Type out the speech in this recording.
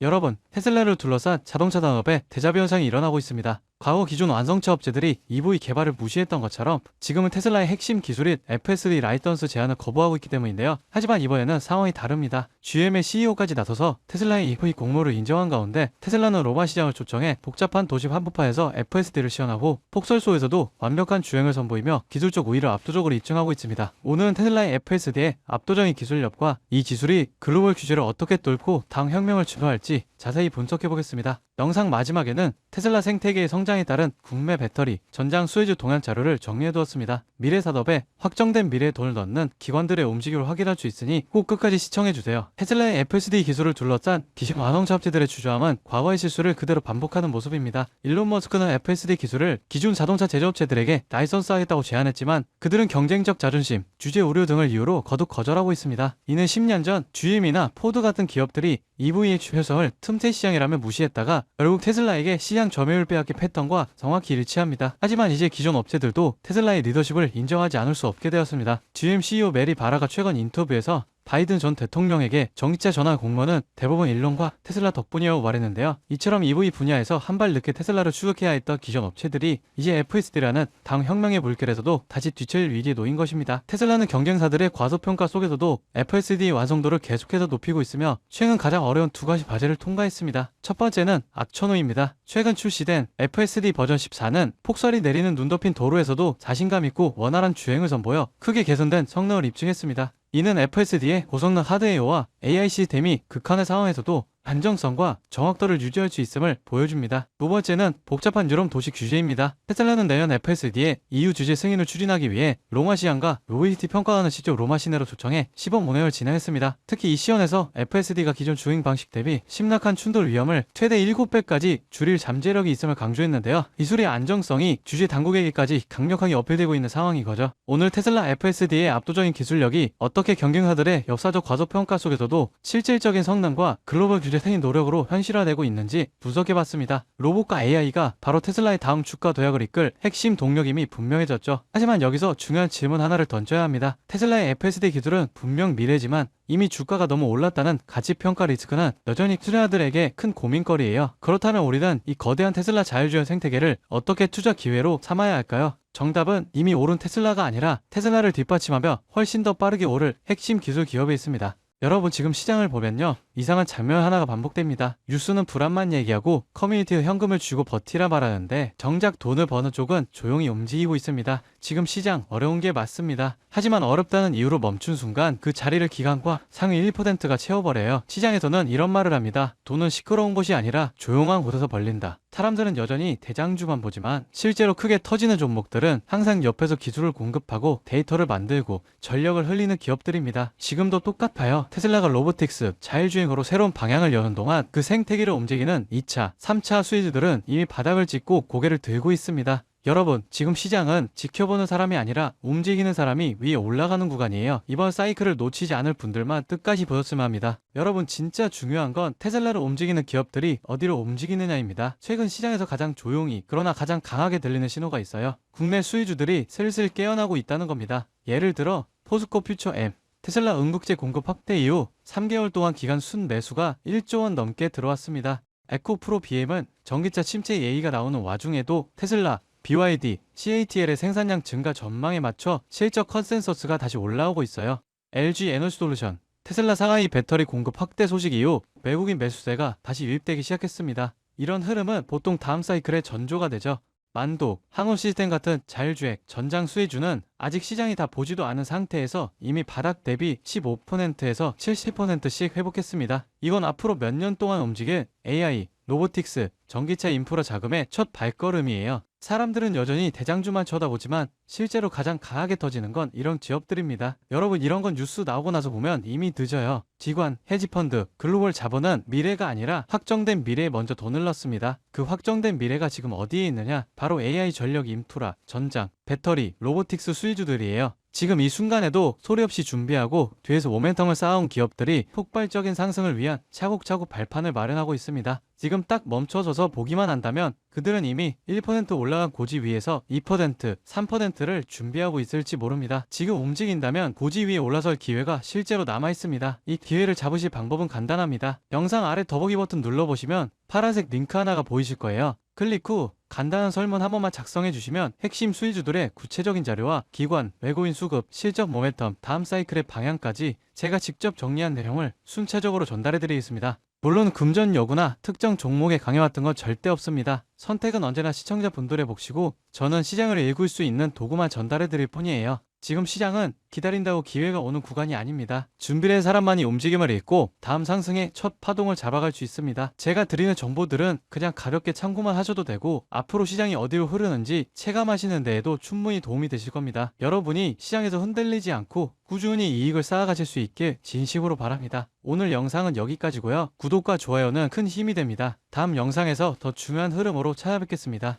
여러분, 테슬라를 둘러싼 자동차 산업에 데자뷰 현상이 일어나고 있습니다. 과거 기존 완성차 업체들이 EV 개발을 무시했던 것처럼 지금은 테슬라의 핵심 기술인 FSD 라이선스 제한을 거부하고 있기 때문인데요. 하지만 이번에는 상황이 다릅니다. GM의 CEO까지 나서서 테슬라의 EV 공모를 인정한 가운데 테슬라는 로마 시장을 초청해 복잡한 도시 한복판에서 FSD를 시연하고 폭설소에서도 완벽한 주행을 선보이며 기술적 우위를 압도적으로 입증하고 있습니다. 오늘은 테슬라의 FSD의 압도적인 기술력과 이 기술이 글로벌 규제를 어떻게 뚫고 당 혁명을 주도할지 자세히 분석해보겠습니다. 영상 마지막에는 테슬라 생태계의 성장에 따른 국내 배터리, 전장 수혜주 동향 자료를 정리해두었습니다. 미래 산업에 확정된 미래에 돈을 넣는 기관들의 움직임을 확인할 수 있으니 꼭 끝까지 시청해주세요. 테슬라의 FSD 기술을 둘러싼 기존 완성차 업체들의 주저함은 과거의 실수를 그대로 반복하는 모습입니다. 일론 머스크는 FSD 기술을 기존 자동차 제조업체들에게 라이선스하겠다고 제안했지만 그들은 경쟁적 자존심, 주제 우려 등을 이유로 거듭 거절하고 있습니다. 이는 10년 전 GM이나 포드 같은 기업들이 EV의 효성을 틈새 시장이라며 무시했다가 결국 테슬라에게 시장 점유율 빼앗기 패턴과 정확히 일치합니다. 하지만 이제 기존 업체들도 테슬라의 리더십을 인정하지 않을 수 없게 되었습니다. GM CEO 메리 바라가 최근 인터뷰에서 바이든 전 대통령에게 전기차 전환 공모는 대부분 일론과 테슬라 덕분이라고 말했는데요. 이처럼 EV 분야에서 한 발 늦게 테슬라를 추격해야 했던 기존 업체들이 이제 FSD라는 당 혁명의 물결에서도 다시 뒤처질 위기에 놓인 것입니다. 테슬라는 경쟁사들의 과소평가 속에서도 FSD의 완성도를 계속해서 높이고 있으며 최근 가장 어려운 두 가지 과제를 통과했습니다. 첫 번째는 악천후입니다. 최근 출시된 FSD 버전 14는 폭설이 내리는 눈 덮인 도로에서도 자신감 있고 원활한 주행을 선보여 크게 개선된 성능을 입증했습니다. 이는 FSD의 고성능 하드웨어와 AI 시스템이 극한의 상황에서도 안정성과 정확도를 유지할 수 있음을 보여줍니다. 두 번째는 복잡한 유럽 도시 규제입니다. 테슬라는 내년 FSD의 EU 주재 승인을 추진하기 위해 로마 시향과 모빌리티 평가원을 직접 로마 시내로 초청해 시범 운행을 진행했습니다. 특히 이 시연에서 FSD가 기존 주행 방식 대비 심각한 충돌 위험을 최대 7배까지 줄일 잠재력이 있음을 강조했는데요. 기술의 안정성이 주재 당국에게까지 강력하게 어필되고 있는 상황인 거죠. 오늘 테슬라 FSD의 압도적인 기술력이 어떻게 경쟁사들의 역사적 과소평가 속에서도 실질적인 성능과 글로벌 규제 생인 노력으로 현실화되고 있는지 분석해봤습니다. 로봇과 AI가 바로 테슬라의 다음 주가 도약을 이끌 핵심 동력임이 분명해졌죠. 하지만 여기서 중요한 질문 하나를 던져야 합니다. 테슬라의 FSD 기술은 분명 미래지만 이미 주가가 너무 올랐다는 가치평가 리스크는 여전히 투자자들에게 큰 고민거리예요. 그렇다면 우리는 이 거대한 테슬라 자율주행 생태계를 어떻게 투자 기회로 삼아야 할까요? 정답은 이미 오른 테슬라가 아니라 테슬라를 뒷받침하며 훨씬 더 빠르게 오를 핵심 기술 기업에 있습니다. 여러분, 지금 시장을 보면요, 이상한 장면 하나가 반복됩니다. 뉴스는 불안만 얘기하고 커뮤니티에 현금을 주고 버티라 말하는데 정작 돈을 버는 쪽은 조용히 움직이고 있습니다. 지금 시장 어려운 게 맞습니다. 하지만 어렵다는 이유로 멈춘 순간 그 자리를 기관과 상위 1%가 채워버려요. 시장에서는 이런 말을 합니다. 돈은 시끄러운 곳이 아니라 조용한 곳에서 벌린다. 사람들은 여전히 대장주만 보지만 실제로 크게 터지는 종목들은 항상 옆에서 기술을 공급하고 데이터를 만들고 전력을 흘리는 기업들입니다. 지금도 똑같아요. 테슬라가 로보틱스, 자율주행으로 새로운 방향을 여는 동안 그 생태계를 움직이는 2차, 3차 수혜주들은 이미 바닥을 찍고 고개를 들고 있습니다. 여러분, 지금 시장은 지켜보는 사람이 아니라 움직이는 사람이 위에 올라가는 구간이에요. 이번 사이클을 놓치지 않을 분들만 끝까지 보셨으면 합니다. 여러분, 진짜 중요한 건 테슬라를 움직이는 기업들이 어디로 움직이느냐입니다. 최근 시장에서 가장 조용히 그러나 가장 강하게 들리는 신호가 있어요. 국내 수혜주들이 슬슬 깨어나고 있다는 겁니다. 예를 들어 포스코 퓨처 M, 테슬라 응급제 공급 확대 이후 3개월 동안 기간 순매수가 1조 원 넘게 들어왔습니다. 에코프로 BM은 전기차 침체 예의가 나오는 와중에도 테슬라, BYD, CATL의 생산량 증가 전망에 맞춰 실적 컨센서스가 다시 올라오고 있어요. LG 에너지솔루션, 테슬라 상하이 배터리 공급 확대 소식 이후 외국인 매수세가 다시 유입되기 시작했습니다. 이런 흐름은 보통 다음 사이클의 전조가 되죠. 만도, 항우시스템 같은 자율주행, 전장 수혜주는 아직 시장이 다 보지도 않은 상태에서 이미 바닥 대비 15%에서 70%씩 회복했습니다. 이건 앞으로 몇 년 동안 움직일 AI, 로보틱스, 전기차 인프라 자금의 첫 발걸음이에요. 사람들은 여전히 대장주만 쳐다보지만 실제로 가장 강하게 터지는 건 이런 기업들입니다. 여러분, 이런 건 뉴스 나오고 나서 보면 이미 늦어요. 기관, 헤지펀드, 글로벌 자본은 미래가 아니라 확정된 미래에 먼저 돈을 넣습니다. 그 확정된 미래가 지금 어디에 있느냐? 바로 AI 전력 인프라, 전장, 배터리, 로보틱스 수혜주들이에요. 지금 이 순간에도 소리 없이 준비하고 뒤에서 모멘텀을 쌓아온 기업들이 폭발적인 상승을 위한 차곡차곡 발판을 마련하고 있습니다. 지금 딱 멈춰서서 보기만 한다면 그들은 이미 1% 올라간 고지 위에서 2%, 3%를 준비하고 있을지 모릅니다. 지금 움직인다면 고지 위에 올라설 기회가 실제로 남아 있습니다. 이 기회를 잡으실 방법은 간단합니다. 영상 아래 더보기 버튼 눌러보시면 파란색 링크 하나가 보이실 거예요. 클릭 후 간단한 설문 한 번만 작성해 주시면 핵심 수익주들의 구체적인 자료와 기관, 외국인 수급, 실적 모멘텀, 다음 사이클의 방향까지 제가 직접 정리한 내용을 순차적으로 전달해 드리겠습니다. 물론 금전 여부나 특정 종목에 강해왔던 건 절대 없습니다. 선택은 언제나 시청자분들의 몫이고 저는 시장을 읽을 수 있는 도구만 전달해 드릴 뿐이에요. 지금 시장은 기다린다고 기회가 오는 구간이 아닙니다. 준비된 사람만이 움직임을 읽고 다음 상승의 첫 파동을 잡아갈 수 있습니다. 제가 드리는 정보들은 그냥 가볍게 참고만 하셔도 되고 앞으로 시장이 어디로 흐르는지 체감하시는 데에도 충분히 도움이 되실 겁니다. 여러분이 시장에서 흔들리지 않고 꾸준히 이익을 쌓아가실 수 있길 진심으로 바랍니다. 오늘 영상은 여기까지고요. 구독과 좋아요는 큰 힘이 됩니다. 다음 영상에서 더 중요한 흐름으로 찾아뵙겠습니다.